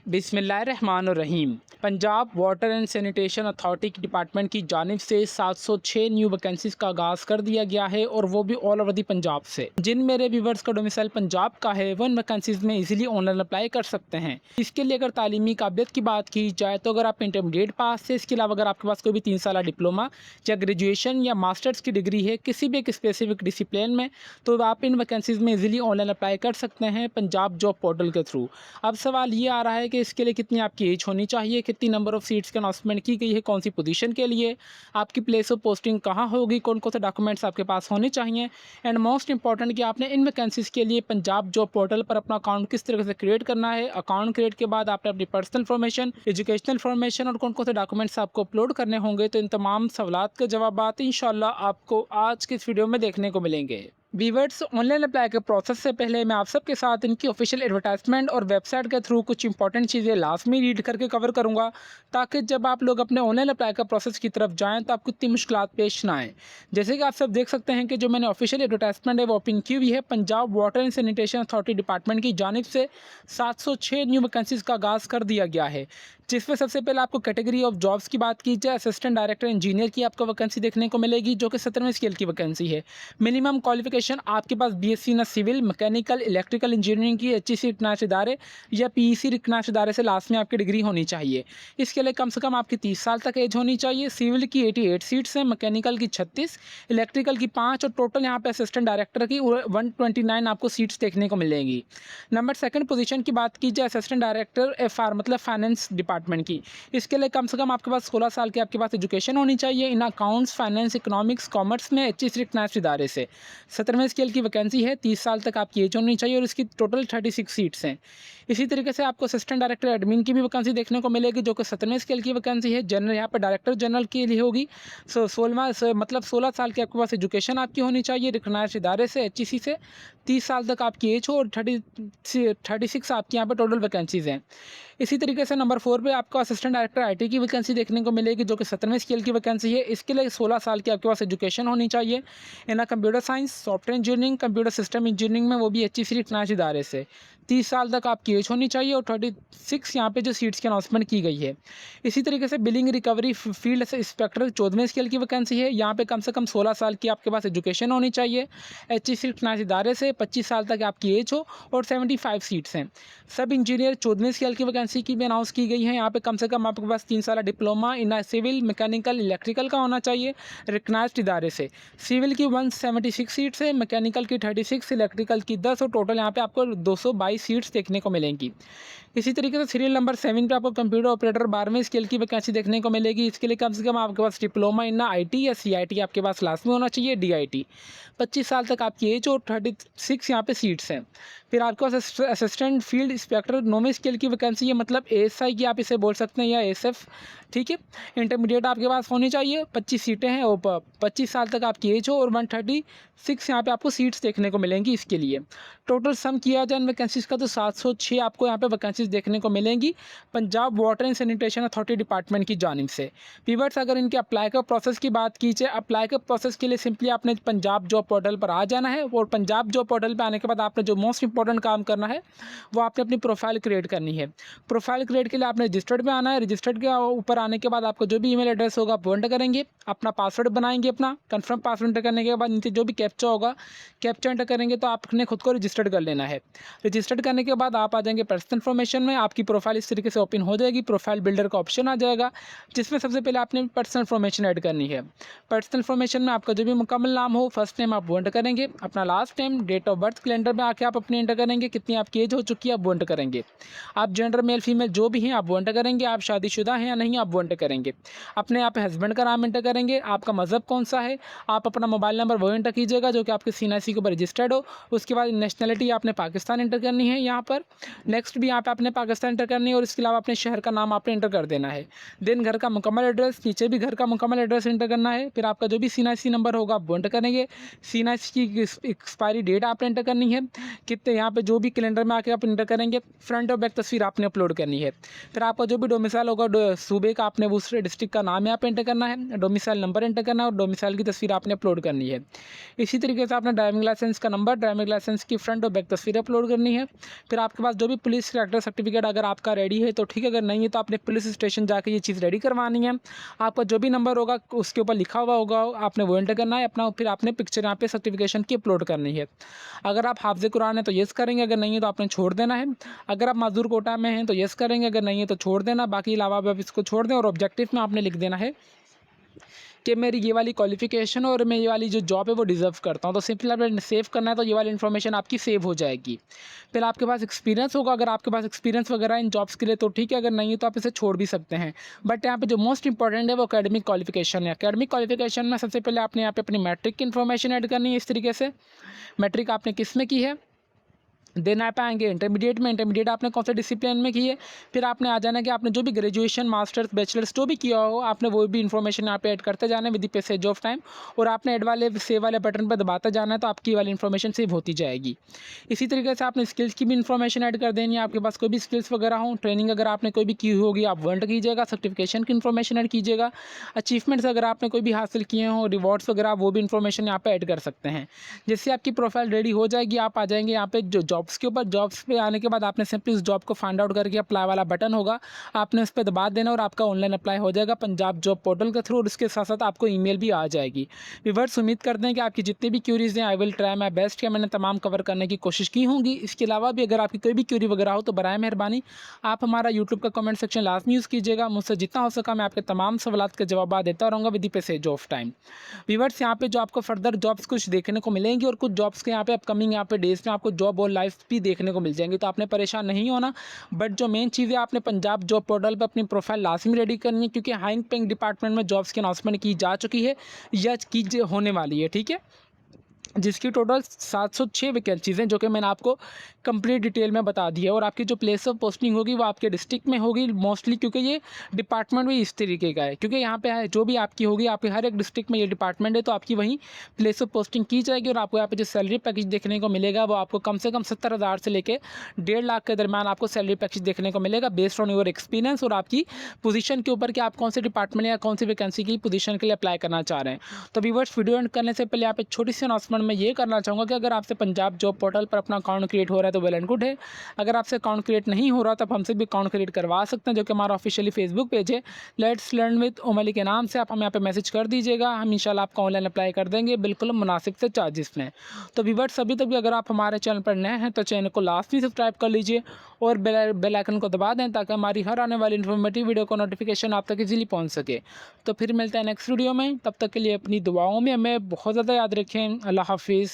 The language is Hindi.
बिस्मिल्लाहिर्रहमानुर्रहीम। Punjab water and sanitation authority की डिपार्टमेंट की जानिब से 706 न्यू वैकेंसीज़ का आगाज़ कर दिया गया है और वो भी ऑल ओवर दी पंजाब से। जिन मेरे व्यूवर्स का डोमिसाइल पंजाब का है वो इन वैकेंसीज़ में इजीली ऑनलाइन अप्लाई कर सकते हैं। इसके लिए अगर तालीमी काबिलियत की बात की जाए तो अगर आप इंटरमीडिएट पास से, इसके अलावा अगर आपके पास कोई भी 3 साल डिप्लोमा या ग्रेजुएशन या मास्टर्स की डिग्री है किसी भी एक स्पेसिफिक डिसिप्लिन में, तो आप इन वैकेंसीज़ में इजीली ऑनलाइन अप्लाई कर सकते हैं पंजाब जॉब पोर्टल के थ्रू। अब सवाल ये आ रहा है कि इसके लिए कितनी आपकी एज होनी चाहिए, कितनी नंबर ऑफ़ सीट्स की अनाउंसमेंट की गई है, कौन सी पोजीशन के लिए, आपकी प्लेस ऑफ पोस्टिंग कहाँ होगी, कौन कौन से डॉक्यूमेंट्स आपके पास होने चाहिए, एंड मोस्ट इंपॉर्टेंट कि आपने इन वैकेंसीज़ के लिए पंजाब जॉब पोर्टल पर अपना अकाउंट किस तरीके से क्रिएट करना है। अकाउंट क्रिएट के बाद आपने अपनी पर्सनल इन्फॉर्मेशन, एजुकेशनल इन्फॉर्मेशन और कौन कौन से डॉक्यूमेंट्स आपको अपलोड करने होंगे। तो इन तमाम सवालात के जवाबात इंशाल्लाह आपको आज के इस वीडियो में देखने को मिलेंगे। वीवर्स, ऑनलाइन अप्लाई के प्रोसेस से पहले मैं आप सबके साथ इनकी ऑफिशियल एडवर्टाइजमेंट और वेबसाइट के थ्रू कुछ इंपॉर्टेंट चीज़ें लास्ट में रीड करके कवर करूंगा, ताकि जब आप लोग अपने ऑनलाइन अप्लाई का प्रोसेस की तरफ जाएं तो आपको इतनी मुश्किलात पेश ना आए। जैसे कि आप सब देख सकते हैं कि जो मैंने ऑफिशियल एडवर्टाइजमेंट है वो ओपन की हुई है Punjab water and sanitation authority department की जानिब से 706 न्यू वैकेंसीज़ का आगाज़ कर दिया गया है, जिसमें सबसे पहले आपको कैटेगरी ऑफ जॉब्स की बात की जाए, असिस्टेंट डायरेक्टर इंजीनियर की आपको वैकेंसी देखने को मिलेगी जो कि 17वें स्केल की वैकेंसी है। मिनिमम क्वालिफिकेशन आपके पास बीएससी ना सिविल, मैकेनिकल, इलेक्ट्रिकल इंजीनियरिंग की एचईसी रिकग्नाइज्ड इदारे या पीईसी रिकग्नाइज्ड इदारे से लास्ट में आपकी डिग्री होनी चाहिए। इसके लिए कम से कम आपकी 30 साल तक एज होनी चाहिए। सिविल की 88 सीट्स हैं, मैकेनिकल की 36, इलेक्ट्रिकल की 5 और टोटल यहाँ पे असिस्टेंट डायरेक्टर की 129 आपको सीट्स देखने को मिलेंगी। नंबर सेकंड पोजीशन की बात की जाए, असिस्टेंट डायरेक्टर एफआर मतलब फाइनेंस डिपार्टमेंट की। इसके लिए कम से कम आपके पास 16 साल की आपके पास एजुकेशन होनी चाहिए इन अकाउंट्स, फाइनेंस, इकोनॉमिक्स, कॉमर्स में एचईसी रिकग्नाइज्ड इदारे से। 17वें स्केल की वैकेंसी है, 30 साल तक आपकी एज होनी चाहिए और इसकी टोटल 36 सीट्स हैं। इसी तरीके से आपको असिस्टेंट डायरेक्टर एडमिन की भी वैकेंसी देखने को मिलेगी जो कि 17वें स्केल की वैकेंसी है। जनरल यहाँ पर डायरेक्टर जनरल के लिए होगी। 16 साल की आपके पास एजुकेशन आपकी होनी चाहिए रिकग्नाइज्ड इदारे से, एचईसी से। 30 साल तक आपकी एज हो और 36 आपकी यहाँ पर टोटल वैकेंसीज़ हैं। इसी तरीके से नंबर 4 पे आपको असिस्टेंट डायरेक्टर आईटी की वैकेंसी देखने को मिलेगी जो कि 17वें स्केल की वैकेंसी है। इसके लिए 16 साल की आपके पास एजुकेशन होनी चाहिए इन computer science, software engineering, computer system engineering में, वो भी एचईसी रिकग्नाइज्ड इदारे से। 30 साल तक आपकी एज होनी चाहिए और 36 यहाँ पे जो सीट्स की अनाउंसमेंट की गई है। इसी तरीके से बिलिंग रिकवरी फील्ड इंस्पेक्टर 14वें स्केल की वैकेंसी है। यहाँ पे कम से कम 16 साल की आपके पास एजुकेशन होनी चाहिए एचईसी रिकग्नाइज्ड इदारे से, 25 साल तक आपकी एज हो और 75 सीट्स हैं। सब इंजीनियर 14वें स्केल की वैकेंसी की भी अनाउंस की गई है। यहाँ पे कम से कम आपके पास 3 साल diploma in civil, mechanical, electrical का होना चाहिए रिकग्नाइज्ड इदारे से। सिविल की 176 सीट्स है, मैकेनिकल की 36, इलेक्ट्रिकल की 10 और टोटल यहाँ पे आपको 222 सीट्स देखने को मिलेंगी। इसी तरीके से सीरियल नंबर 7 पे आपको कंप्यूटर ऑपरेटर 12वें स्केल की वैकेंसी देखने को मिलेगी। इसके लिए कम से कम आपके पास डिप्लोमा इन आईटी या सीआईटी आपके पास लास्ट में होना चाहिए, डीआईटी। 25 साल तक आपकी एज और 36 यहाँ पे सीट्स हैं। फिर आपके पास असिस्टेंट फील्ड इंस्पेक्टर 9वें स्केल की वैकेंसी है, मतलब एएसआई की आप इसे बोल सकते हैं या एएसएफ, ठीक है। इंटरमीडिएट आपके पास होनी चाहिए, 25 सीटें हैं और 25 साल तक आपकी एज हो और 136 यहाँ पे आपको सीट्स देखने को मिलेंगी। इसके लिए टोटल सम किया जाए वैकेंसीज़ का तो 706 आपको यहाँ पे वैकेंसीज़ देखने को मिलेंगी Punjab water and sanitation authority department की जानिब से। व्यूअर्स, अगर इनके अप्लाई का प्रोसेस की बात की जाए, अप्लाई का प्रोसेस के लिए सिंपली आपने पंजाब जॉब पोर्टल पर आ जाना है और पंजाब जॉब पोर्टल पर आने के बाद आपने जो मोस्ट इंपॉर्टेंट काम करना है वो आपने अपनी प्रोफाइल क्रिएट करनी है। प्रोफाइल क्रिएट के लिए आपने रजिस्टर्ड में आना है। रजिस्टर्ड के ऊपर आने के बाद आपको जो भी ईमेल एड्रेस होगा आप वो एंटर करेंगे, अपना पासवर्ड बनाएंगे, अपना कंफर्म पासवर्ड एंटर करने के बाद नीचे जो भी कैप्चा होगा कैप्चा एंटर करेंगे तो आपने खुद को रजिस्टर्ड कर लेना है। रजिस्टर्ड करने के बाद आप आ जाएंगे पर्सनल इन्फॉर्मेशन में, आपकी प्रोफाइल इस तरीके से ओपन हो जाएगी। प्रोफाइल बिल्डर का ऑप्शन आ जाएगा जिसमें सबसे पहले आपने पर्सनल इन्फॉर्मेशन ऐड करनी है। पर्सनल इन्फॉर्मेशन में आपका जो भी मुकम्मल नाम हो, फर्स्ट नेम आप वो एंटर करेंगे, अपना last name, date of birth calendar में आके आप अपने एंटर करेंगे, कितनी आपकी एज हो चुकी है आप वो एंटर करेंगे। आप जेंडर मेल फीमेल जो भी हैं आप वो एंटर करेंगे, आप शादीशुदा हैं या नहीं आप वो एंटर करेंगे, अपने आप हस्बैंड का नाम एंटर करेंगे, आपका मज़हब कौन सा है, आप अपना मोबाइल नंबर वो एंटर कीजिएगा जो कि आपके सीएनआईसी के ऊपर रजिस्टर्ड हो। उसके बाद नेशनलिटी आपने पाकिस्तान एंटर करनी है यहाँ पर। नेक्स्ट भी यहाँ पे आपने पाकिस्तान एंटर करनी है और इसके अलावा अपने शहर का नाम आपने एंटर कर देना है। देन घर का मुकम्मल एड्रेस, नीचे भी घर का मुकम्मल एड्रेस एंटर करना है। फिर आपका जो भी सीएनआईसी नंबर होगा आप वो एंटर करेंगे। सीएनआईसी की एक्सपायरी डेट आपने एंटर करनी है, कितने यहाँ पे जो भी कैलेंडर में आके आप एंटर करेंगे। फ्रंट और बैक तस्वीर आपने अपलोड करनी है। फिर आपका जो भी डोमिसाइल होगा सूबे का आपने दूसरे डिस्ट्रिक्ट का नाम यहाँ पे एंटर करना है, डोमिसाइल नंबर एंटर करना है और डोमिसाइल की तस्वीर आपने अपलोड करनी है। इसी तरीके से आपने ड्राइविंग लाइसेंस का नंबर, ड्राइविंग लाइसेंस की फ्रंट और बैक तस्वीर अपलोड करनी है। फिर आपके पास जो भी पुलिस कैरेक्टर सर्टिफिकेट अगर आपका रेडी है तो ठीक है, अगर नहीं है तो आपने पुलिस स्टेशन जाके ये चीज़ रेडी करवानी है। आपका जो भी नंबर होगा उसके ऊपर लिखा हुआ होगा, आपने वो एंटर करना है अपना, फिर आपने पिक्चर यहाँ पे सर्टिफिकेशन की अपलोड करनी है। अगर आप हाफ़िज़ कुरान है तो येस करेंगे, अगर नहीं है तो आपने छोड़ देना है। अगर आप मज़दूर कोटा में हैं तो येस करेंगे, अगर नहीं है तो छोड़ देना। बाकी अलावा आप इसको छोड़ दें और ऑब्जेक्टिव में आपने लिख देना है कि मेरी ये वाली क्वालिफ़िकेशन और मैं ये वाली जो जॉब है वो डिज़र्व करता हूँ। तो सिंपली आपने सेव करना है, तो ये वाली इन्फॉर्मेशन आपकी सेव हो जाएगी। फिर आपके पास एक्सपीरियंस होगा, अगर आपके पास एक्सपीरियंस वगैरह इन जॉब्स के लिए तो ठीक है, अगर नहीं है तो आप इसे छोड़ भी सकते हैं। बट यहाँ पे जो मोस्ट इंपॉर्टेंट है वो एकेडमिक क्वालिफ़िकेशन है। एकेडमिक क्वालिफ़िकेशन में सबसे पहले आपने यहाँ पे अपनी मैट्रिक की इन्फॉर्मेशन ऐड करनी है इस तरीके से। मैट्रिक आपने किस में की है, देन आप आएँगे इंटरमीडिएट में, इंटरमीडिएट आपने कौन से डिसिप्लिन में की है। फिर आपने आ जाना है कि आपने जो भी ग्रेजुएशन, मास्टर्स, बैचलर्स जो भी किया हो, आपने वो भी इन्फॉर्मेशन यहाँ पे ऐड करते जाना है with the passage of time, और आपने ऐड वाले सेव वाले बटन पर दबाते जाना है, तो आपकी वाली इन्फॉर्मेशन सेव होती जाएगी। इसी तरीके से आपने स्किल्स की भी इन्फॉर्मेशन ऐड कर देनी है। आपके पास कोई भी स्किल्स वगैरह हो, ट्रेनिंग अगर आपने कोई भी की होगी आप वो एंटर कीजिएगा, सर्टिफिकेशन की इन्फॉर्मेशन ऐड कीजिएगा, अचीवमेंट्स अगर आपने कोई भी हासिल किए हों, रिवॉर्ड्स वगैरह, वो भी इन्फॉर्मेशन यहाँ पे ऐड कर सकते हैं। जिससे आपकी प्रोफाइल रेडी हो जाएगी, आप आ जाएंगे यहाँ पे जो जॉब्स के ऊपर। जॉब्स पे आने के बाद आपने सिंपली उस जॉब को फाइंड आउट करके अप्लाई वाला बटन होगा, आपने उस पर दबा देना और आपका ऑनलाइन अप्लाई हो जाएगा पंजाब जॉब पोर्टल के थ्रू, और उसके साथ साथ आपको ईमेल भी आ जाएगी। व्यूअर्स, उम्मीद करते हैं कि आपकी जितनी भी क्यूरीज हैं I will try my best कि मैंने तमाम कवर करने की कोशिश की होंगी। इसके अलावा भी अगर आपकी कोई भी क्यूरी वगैरह हो तो बराए मेहरबानी आप हमारा यूट्यूब का कमेंट सेक्शन लाजमी यूज़ कीजिएगा। मुझसे जितना हो सका मैं आपके तमाम सवालात के जवाब देता रहूँगा with the passage of time. Viewers, यहाँ पे जो आपको फर्दर जॉब्स कुछ देखने को मिलेंगी, और कुछ जॉब्स के यहाँ पे अपकमिंग यहाँ पे डेज में आपको जॉब और लाइफ भी देखने को मिल जाएंगी, तो आपने परेशान नहीं होना। बट जो मेन चीज़ है, आपने पंजाब जॉब पोर्टल पर अपनी प्रोफाइल लाजमी रेडी करनी है, क्योंकि हाई पेइंग डिपार्टमेंट में जॉब्स की अनाउंसमेंट की जा चुकी है या की होने वाली है, ठीक है, जिसकी टोटल 706 वैकेंसीज़ हैं, जो कि मैंने आपको कंप्लीट डिटेल में बता दी है। और आपकी जो प्लेस ऑफ पोस्टिंग होगी वो आपके डिस्ट्रिक्ट में होगी मोस्टली, क्योंकि ये डिपार्टमेंट भी इस तरीके का है, क्योंकि यहाँ पे है जो भी आपकी होगी, आपके हर एक डिस्ट्रिक्ट में ये डिपार्टमेंट है, तो आपकी वहीं प्लेस ऑफ पोस्टिंग की जाएगी। और आपको यहाँ पे जो सैलरी पैकेज देखने को मिलेगा वो आपको कम से कम 70,000 से लेकर 1.5 लाख के दरमियान आपको सैलरी पैकेज देखने को मिलेगा, बेस्ड ऑन योर एक्सपीरियंस और आपकी पोजीशन के ऊपर कि आप कौन से डिपार्टमेंट या कौन सी वैकेंसी की पोजीशन के लिए अप्लाई करना चाह रहे हैं। तो व्यूअर्स, वीडियो एंड करने से पहले आप एक छोटी सी अनाउंसमेंट मैं ये करना चाहूँगा कि अगर आपसे पंजाब जॉब पोर्टल पर अपना अकाउंट क्रिएट हो रहा है तो वेल एंड गुड है। अगर आपसे अकाउंट क्रिएट नहीं हो रहा तो आप हमसे भी अकाउंट क्रिएट करवा सकते हैं, जो कि हमारा ऑफिशियली फेसबुक पेज है लेट्स लर्न विद ओमली के नाम से। आप हमें यहाँ पे मैसेज कर दीजिएगा, हम इंशाल्लाह आपका ऑनलाइन अप्लाई कर देंगे बिल्कुल मुनासिब से चार्जेस में। तो व्यूअर्स, अभी तक भी अगर आप हमारे चैनल पर नए हैं तो चैनल को लाजमी सब्सक्राइब कर लीजिए और बेल आइकन को दबा दें, ताकि हमारी हर आने वाली इन्फॉर्मेटिव वीडियो को नोटिफिकेशन आप तक इजीली पहुँच सके। तो फिर मिलते हैं नेक्स्ट वीडियो में, तब तक के लिए अपनी दुआओं में हमें बहुत ज़्यादा याद रखें। अल्लाह हाफिज़।